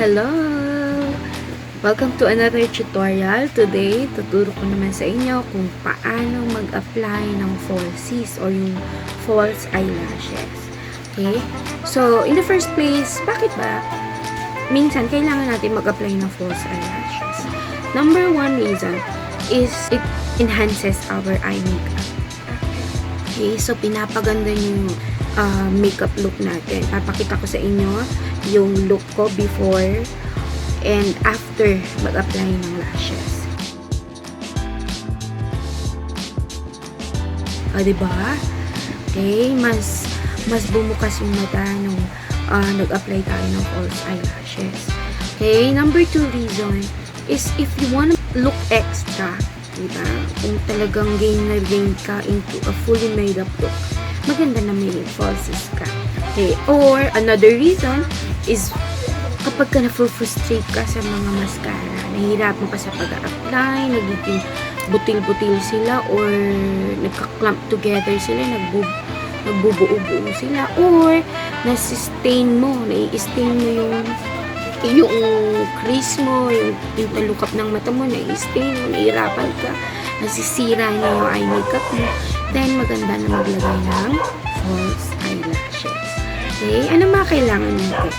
Hello! Welcome to another tutorial. Today, tuturo ko naman sa inyo kung paano mag-apply ng falsies or yung false eyelashes. Okay? So, in the first place, bakit ba minsan kailangan natin mag-apply ng false eyelashes? Number one reason is it enhances our eye makeup. Okay? So, pinapaganda yung makeup look natin. Papakita ko sa inyo yung look ko before and after mag-apply ng lashes. Diba? Okay, mas bumukas yung mata nung nag-apply tayo ng false eyelashes. Okay, number 2 reason is if you wanna look extra, diba? Kung talagang gain ka into a fully made up look, maganda na may falsies ka. Okay, or another reason is kapag ka na-frustrate ka sa mga mascara, nahihirapan ka sa pag-apply, nagiging butil-butil sila, or nagka-clump together sila, nagbubuo-buo sila, or nai-stain mo yung crease mo, yung talukap ng mata mo, nai-stain mo, nahihirapan ka, nasisira na yung eye makeup mo, then maganda na maglagay ng false eyelashes. Okay, ano mga kailangan natin?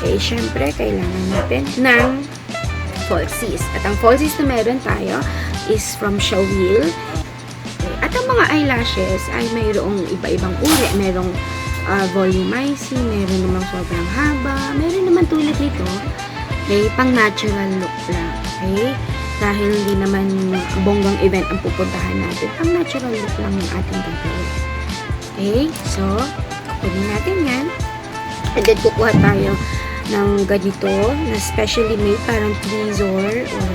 Okay, syempre, kailangan natin ng falsies. At ang falsies na meron tayo is from Shawil. Okay, at ang mga eyelashes ay mayroong iba-ibang uri. Merong volumizing, meron namang sobrang haba, meron naman tulad nito, okay, pang natural look lang. Okay? Dahil hindi naman bonggang event ang pupuntahan natin, pang natural look lang yung ating gagawin. Okay? So, kunin natin yan. And then, kukuha tayo ng ganito na specially made, parang tweezer or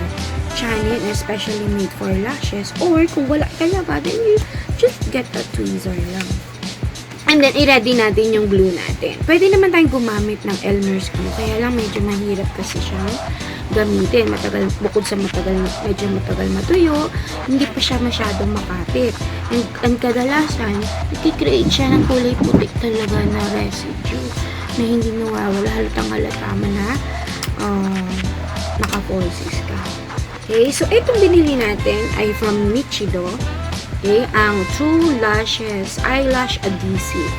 channel na specially made for lashes, or kung wala talaga, then you just get a tweezer lang. And then, i-ready natin yung glue natin. Pwede naman tayong gumamit ng Elmer's glue, kaya lang medyo mahirap kasi siyang gamitin. Bukod sa medyo matagal matuyo, hindi pa siya masyadong makapit. And kadalasan, nag-create siya ng kulay puti talaga na residue na hindi nawawala, halatang halata mo na naka-falsies ka. Okay, so itong binili natin ay from Nichido. Okay, ang True Lashes Eyelash Adhesive.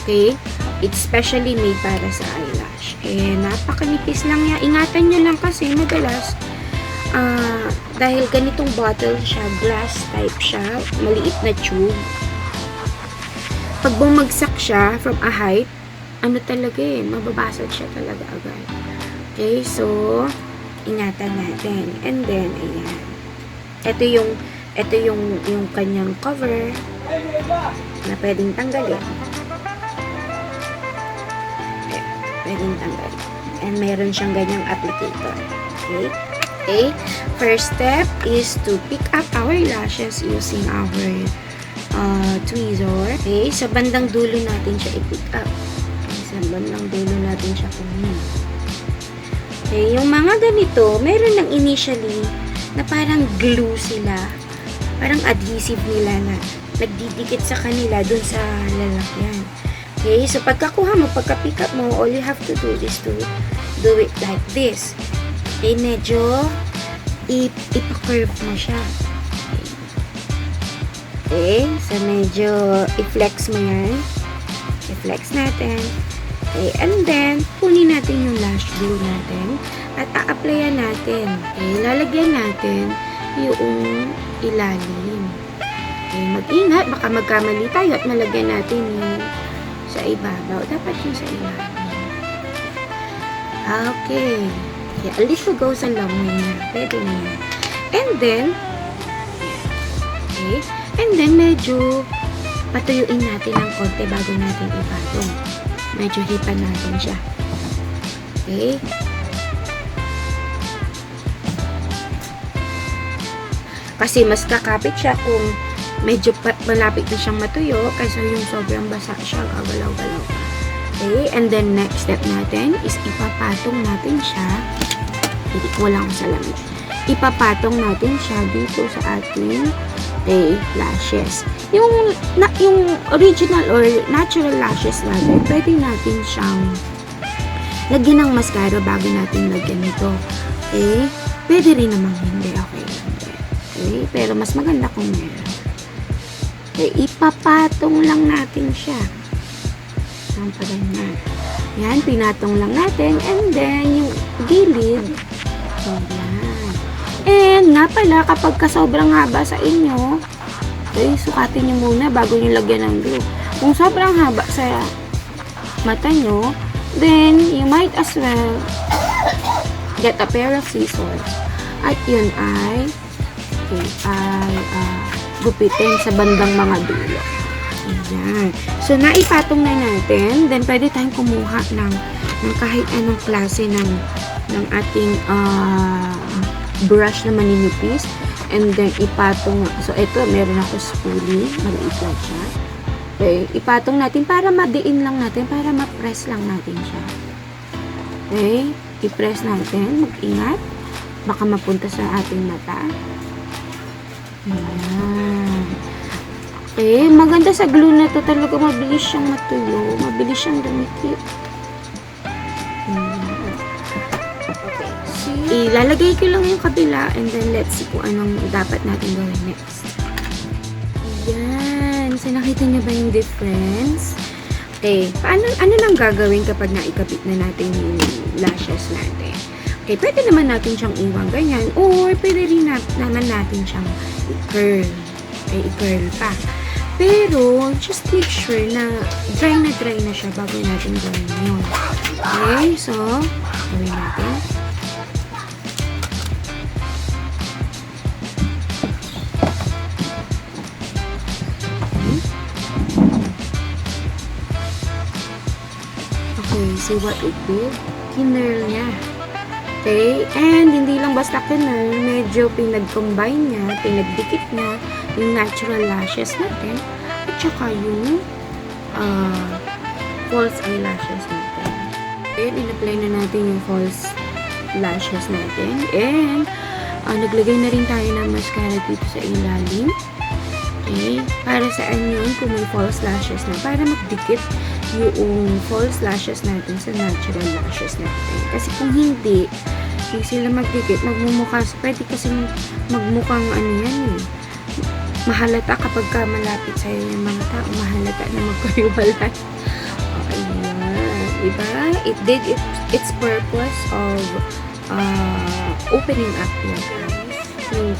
Okay, it's specially made para sa eyelash. Napakanipis lang yan. Ingatan nyo lang kasi madalas dahil ganitong bottle siya, glass type siya, maliit na tube. Pag bumagsak siya from a height, mababasag siya talaga agad. Okay, so, ingatan natin. And then, ayan. Ito yung kanyang cover na pwedeng tanggalin. Ayan, pwedeng tanggalin. And meron siyang ganyang applicator. Okay? Okay, first step is to pick up our lashes using our tweezer. Okay, sa bandang dulo natin siya i-pick up. Sa bandang dulo natin siya kunin. Okay, yung mga ganito, meron ng initially na parang glue sila. Parang adhesive nila na nagdidikit sa kanila dun sa lalakyan. Okay, so pagkakuha mo, pagka-pick up mo, all you have to do is to do it like this. Okay, medyo ipa-curve mo siya. Okay, so medyo i-flex mo yan. I-flex natin. Okay, and then, kunin natin yung lash glue natin at a-applyan natin. Okay, lalagyan natin yung ilalim. Okay, mag-ingat, baka magkamali tayo at malagyan natin yung sa ibabaw. Dapat yung sa ilalim. Okay. Okay, a little goes a long way na. Pwede na yan. And then, okay, and then medyo patuyuin natin ng konti bago natin ipatong. Medyo hipan natin siya. Okay? Kasi mas kakapit siya kung medyo malapit na siyang matuyo kaysa yung sobrang basa siya, gagalaw-galaw. Okay? And then next step natin is ipapatong natin siya. Hindi ko lang sa lamig. Ipapatong natin siya dito sa ating lashes. Yung original or natural lashes natin, pwede natin siyang lagyan ng mascara bago natin lagyan ito. Okay? Pwede rin namang hindi. Okay lang din. Okay? Pero mas maganda kung meron. Okay, ipapatong lang natin siya. Ang paganyan. Yan, pinatong lang natin. And then, yung gilid. So, yan. And, nga pala, kapag ka sobrang haba sa inyo, okay, sukatin nyo muna bago nyo lagyan ng glue. Kung sobrang haba sa mata nyo, then, you might as well get a pair of scissors. At yun ay, gupitin sa bandang mga dulo. Ayan. So, naipatong na natin. Then, pwede tayong kumuha ng kahit anong klase ng ating brush na maninipis. And then, ipatong. So, ito, meron ako spoolie. Maliit lang siya. Okay. Ipatong natin para madiin lang natin. Para ma-press lang natin siya. Okay. I-press natin. Mag-ingat. Baka mapunta sa ating mata. Ayan. Okay, maganda sa glue na to. Talaga mabilis siyang matuyo. Mabilis siyang dumikit. Okay. Ilalagay ko lang yung kabila and then let's see kung anong dapat natin gawin next. Ayan. So, nakita niyo ba yung difference? Okay. Ano nang gagawin kapag naikabit na natin yung lashes natin? Okay, pwede naman natin siyang iwang ganyan or pwede rin naman natin siyang i-curl. Okay, i-curl pa. Pero, just make sure na dry na siya bago natin gawin yun. Okay, so, gawin natin. Okay, see what it did? Kinurl niya. Okay, and hindi lang basta kinurl, medyo pinag-combine niya, pinagdikit niya yung natural lashes natin at saka yung false eyelashes natin. And in-apply na natin yung false lashes natin and naglagay na rin tayo ng mascara dito sa ilalim. Okay, para saan yun kung may false lashes na, para magdikit yung false lashes natin sa natural lashes natin. Kasi kung hindi sila magdikit, magmumukha, pwede kasi magmukhang ano yan eh. Mahalata kapag ka malapit sa'yo yung mga tao, mahalata na magkaiwalay. Okay, diba? It did its purpose of opening up your eyes. Yung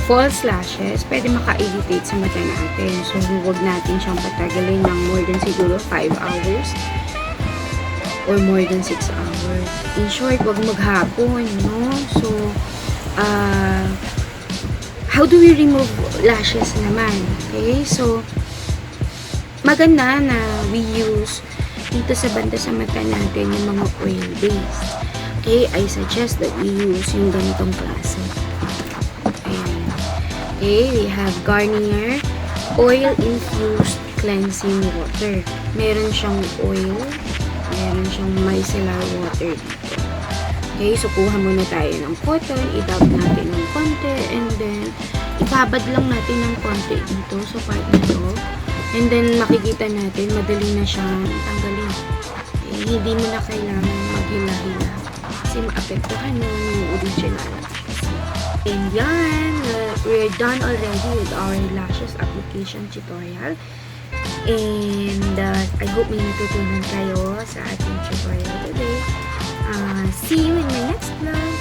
false lashes, pwede maka-irritate sa mata natin. So, huwag natin siyang patagalin ng more than siguro 5 hours or more than 6 hours. In short, huwag maghapon, no? So, how do we remove lashes naman? Okay, so, maganda na we use dito sa banda sa mata natin yung mga oil-based. Okay, I suggest that we use yung ganitong klase. Ayan. Okay, we have Garnier Oil-Infused Cleansing Water. Meron siyang oil, meron siyang micellar water dito. Okay, so kuha muna tayo ng cotton, i-dab natin ng konti, and then ibabad lang natin ng konti dito sa part na to. And then makikita natin, madali na siyang tanggalin. Okay, hindi mo na kailangan maghila-hila kasi maapektuhan yung original lashes. And yan, we're done already with our lashes application tutorial. And I hope may natutunan kayo sa ating tutorial today. See you in my next vlog.